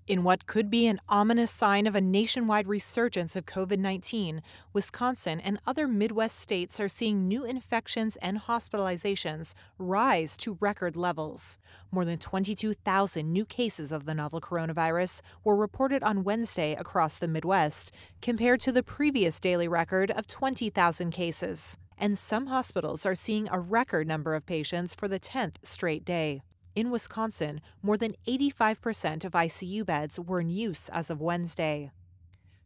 In what could be an ominous sign of a nationwide resurgence of COVID-19, Wisconsin and other Midwest states are seeing new infections and hospitalizations rise to record levels. More than 22,000 new cases of the novel coronavirus were reported on Wednesday across the Midwest, compared to the previous daily record of 20,000 cases. And some hospitals are seeing a record number of patients for the 10th straight day. In Wisconsin, more than 85% of ICU beds were in use as of Wednesday.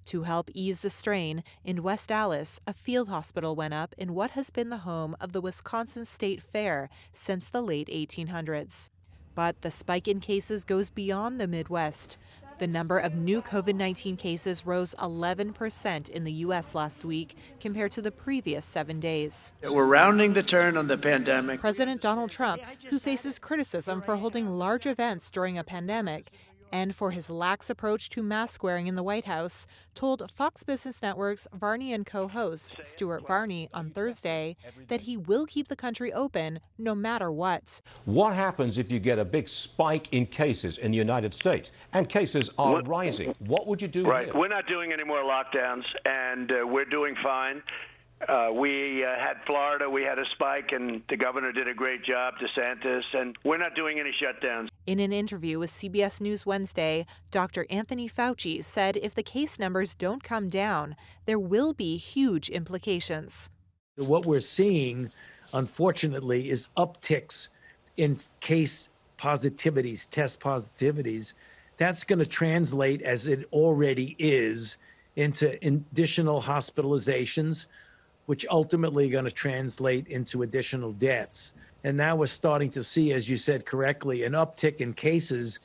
To help ease the strain, in West Allis, a field hospital went up in what has been the home of the Wisconsin State Fair since the late 1800s. But the spike in cases goes beyond the Midwest. The number of new COVID-19 cases rose 11% in the U.S. last week compared to the previous 7 days. We're rounding the turn on the pandemic. President Donald Trump, who faces criticism for holding large events during a pandemic and for his lax approach to mask wearing in the White House, told Fox Business Network's Varney & Co. host Stuart Varney on Thursday that he will keep the country open no matter what. What happens if you get a big spike in cases in the United States and cases are rising? What would you do? Right. Here? We're not doing any more lockdowns, and we're doing fine. We had Florida, we had a spike, and the governor did a great job, DeSantis, and we're not doing any shutdowns. In an interview with CBS News Wednesday, Dr. Anthony Fauci said if the case numbers don't come down, there will be huge implications. What we're seeing, unfortunately, is upticks in case positivities, test positivities. That's going to translate, as it already is, into additional hospitalizations, which ultimately are going to translate into additional deaths. And now we're starting to see, as you said correctly, an uptick in cases,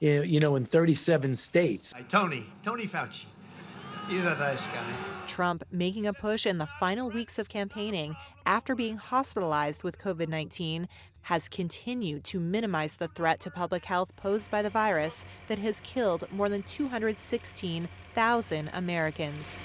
in 37 states. Tony Fauci. He's a nice guy. Trump making a push in the final weeks of campaigning after being hospitalized with COVID-19 has continued to minimize the threat to public health posed by the virus that has killed more than 216,000 Americans.